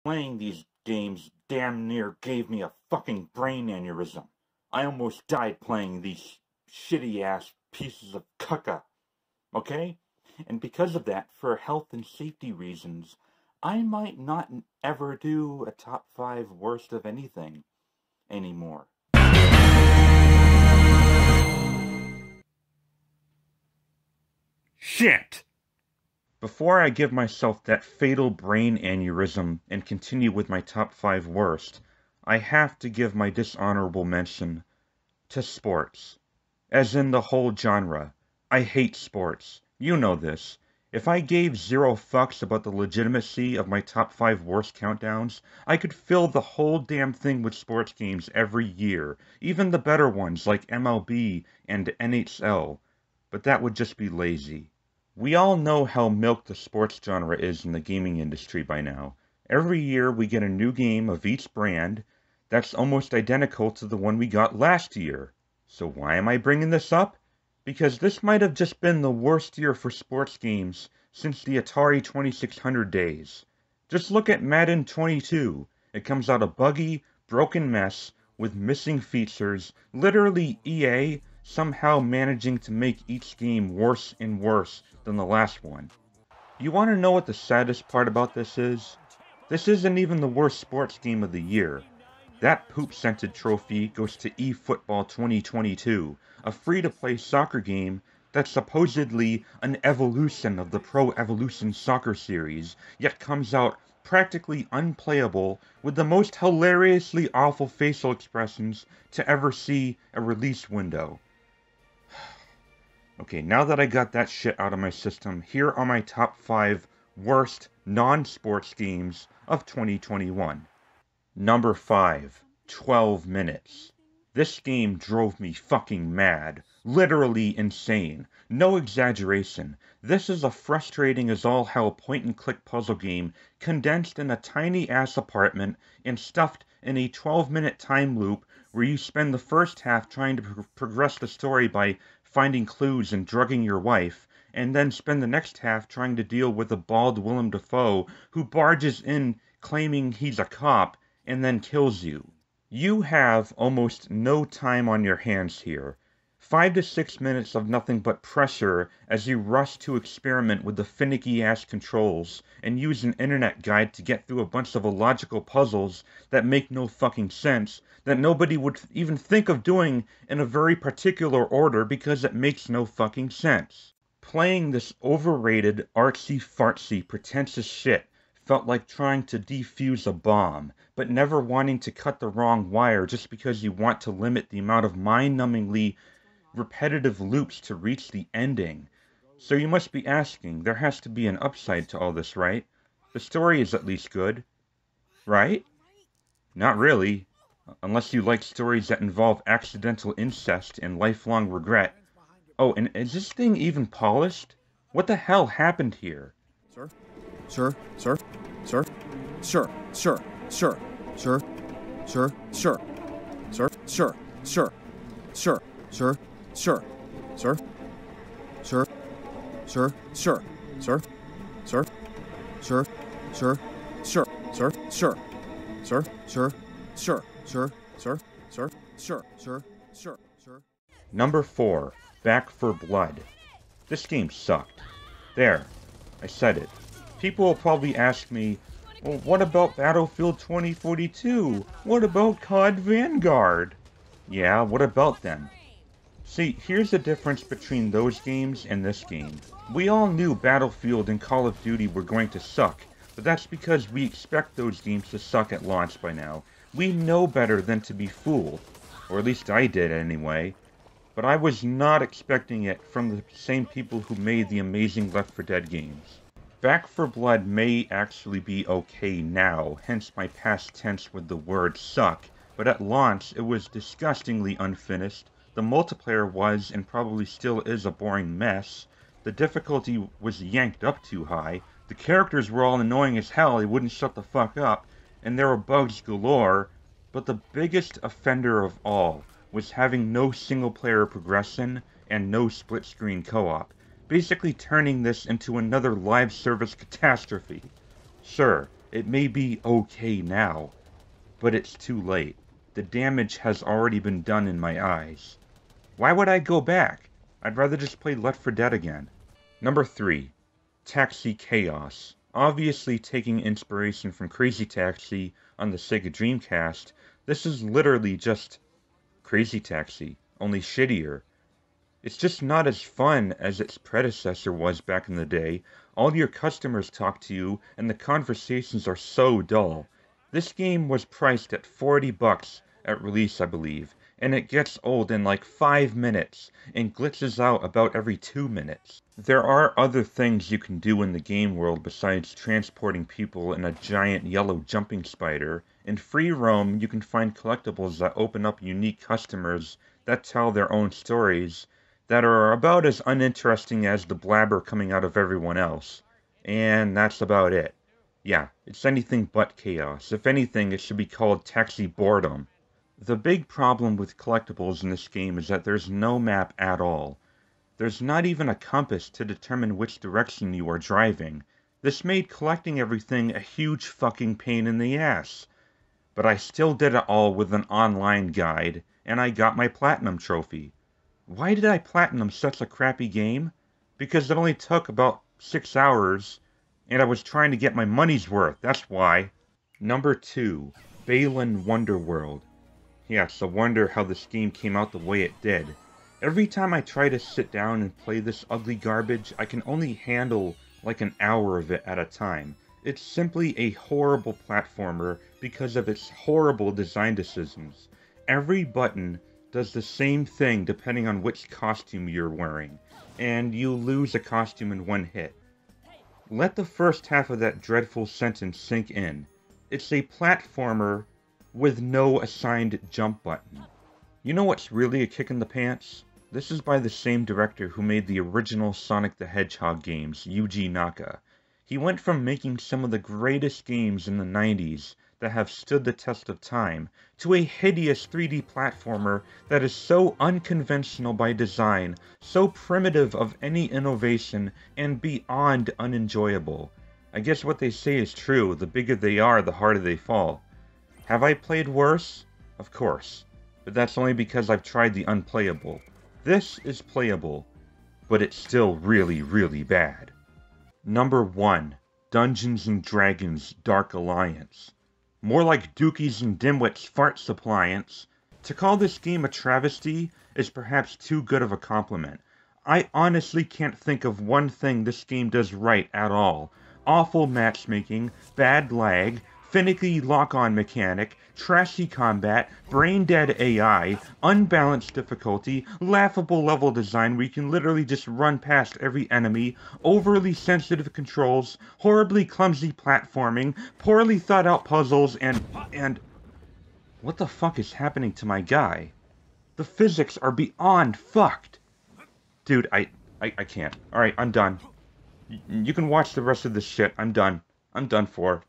Playing these games damn near gave me a fucking brain aneurysm. I almost died playing these shitty-ass pieces of caca, okay? And because of that, for health and safety reasons, I might not ever do a top 5 worst of anything anymore. Shit! Before I give myself that fatal brain aneurysm and continue with my top 5 worst, I have to give my dishonorable mention to sports. As in the whole genre. I hate sports. You know this. If I gave zero fucks about the legitimacy of my top 5 worst countdowns, I could fill the whole damn thing with sports games every year, even the better ones like MLB and NHL. But that would just be lazy. We all know how milked the sports genre is in the gaming industry by now. Every year we get a new game of each brand that's almost identical to the one we got last year. So why am I bringing this up? Because this might have just been the worst year for sports games since the Atari 2600 days. Just look at Madden 22. It comes out a buggy, broken mess with missing features, literally EA somehow managing to make each game worse and worse than the last one. You want to know what the saddest part about this is? This isn't even the worst sports game of the year. That poop-scented trophy goes to eFootball 2022, a free-to-play soccer game that's supposedly an evolution of the Pro Evolution Soccer series, yet comes out practically unplayable with the most hilariously awful facial expressions to ever see a release window. Okay, now that I got that shit out of my system, here are my top 5 worst non-sports games of 2021. Number 5, 12 Minutes. This game drove me fucking mad. Literally insane. No exaggeration. This is a frustrating as all hell point-and-click puzzle game condensed in a tiny-ass apartment and stuffed in a 12-minute time loop where you spend the first half trying to progress the story by finding clues and drugging your wife, and then spend the next half trying to deal with a bald Willem Dafoe who barges in claiming he's a cop and then kills you. You have almost no time on your hands here. 5 to 6 minutes of nothing but pressure as you rush to experiment with the finicky-ass controls and use an internet guide to get through a bunch of illogical puzzles that make no fucking sense, that nobody would even think of doing in a very particular order because it makes no fucking sense. Playing this overrated, artsy-fartsy, pretentious shit felt like trying to defuse a bomb, but never wanting to cut the wrong wire just because you want to limit the amount of mind-numbingly repetitive loops to reach the ending. So you must be asking, there has to be an upside to all this, right? The story is at least good, right? Not really, unless you like stories that involve accidental incest and lifelong regret. Oh, and is this thing even polished? What the hell happened here? Sir? Sir? Sir? Sir? Sure. Sure. Sure. Sure. Sure. Sure. Sir? Sure. Sure. Sure. Sure. Sure. Sir? Sure. Sure. Sure. Sir? Sir? Sure. Sure. Sure. Sir? Sure. Sir? Sure. Sure. Sure. Sir? Sir? Sure. Sure. Sure. Sure. Number 4, Back 4 Blood. This game sucked. There. I said it. People will probably ask me, well, what about Battlefield 2042? What about COD Vanguard? Yeah, what about them? See, here's the difference between those games and this game. We all knew Battlefield and Call of Duty were going to suck, but that's because we expect those games to suck at launch by now. We know better than to be fooled. Or at least I did anyway. But I was not expecting it from the same people who made the amazing Left 4 Dead games. Back 4 Blood may actually be okay now, hence my past tense with the word suck, but at launch it was disgustingly unfinished, the multiplayer was and probably still is a boring mess, the difficulty was yanked up too high, the characters were all annoying as hell, they wouldn't shut the fuck up, and there were bugs galore, but the biggest offender of all was having no single-player progression and no split-screen co-op, basically turning this into another live service catastrophe. Sure, It may be okay now, but it's too late. The damage has already been done in my eyes. Why would I go back? I'd rather just play Left 4 Dead again. Number 3. Taxi Chaos. Obviously taking inspiration from Crazy Taxi on the Sega Dreamcast, this is literally just Crazy Taxi, only shittier. It's just not as fun as its predecessor was back in the day. All your customers talk to you, and the conversations are so dull. This game was priced at $40 at release, I believe, and it gets old in like 5 minutes, and glitches out about every 2 minutes. There are other things you can do in the game world besides transporting people in a giant yellow jumping spider. In free roam, you can find collectibles that open up unique customers that tell their own stories, that are about as uninteresting as the blabber coming out of everyone else. And that's about it. Yeah, it's anything but chaos. If anything, it should be called Taxi Boredom. The big problem with collectibles in this game is that there's no map at all. There's not even a compass to determine which direction you are driving. This made collecting everything a huge fucking pain in the ass. But I still did it all with an online guide, and I got my platinum trophy. Why did I platinum such a crappy game? Because it only took about 6 hours, and I was trying to get my money's worth, that's why. Number 2. Balan Wonderworld. Yeah, it's a wonder how this game came out the way it did. Every time I try to sit down and play this ugly garbage, I can only handle like an hour of it at a time. It's simply a horrible platformer because of its horrible design decisions. Every button does the same thing depending on which costume you're wearing, and you lose a costume in one hit. Let the first half of that dreadful sentence sink in. It's a platformer with no assigned jump button. You know what's really a kick in the pants? This is by the same director who made the original Sonic the Hedgehog games, Yuji Naka. He went from making some of the greatest games in the 90s that have stood the test of time, to a hideous 3D platformer that is so unconventional by design, so primitive of any innovation, and beyond unenjoyable. I guess what they say is true, the bigger they are, the harder they fall. Have I played worse? Of course. But that's only because I've tried the unplayable. This is playable, but it's still really, really bad. Number 1. Dungeons & Dragons Dark Alliance. More like Dookies and Dimwits Fart Suppliance. To call this game a travesty is perhaps too good of a compliment. I honestly can't think of one thing this game does right at all. Awful matchmaking, bad lag, finicky lock-on mechanic, trashy combat, brain-dead AI, unbalanced difficulty, laughable level design where you can literally just run past every enemy, overly sensitive controls, horribly clumsy platforming, poorly thought-out puzzles, and... What the fuck is happening to my guy? The physics are beyond fucked! Dude, I can't. Alright, I'm done. You can watch the rest of this shit. I'm done. I'm done for.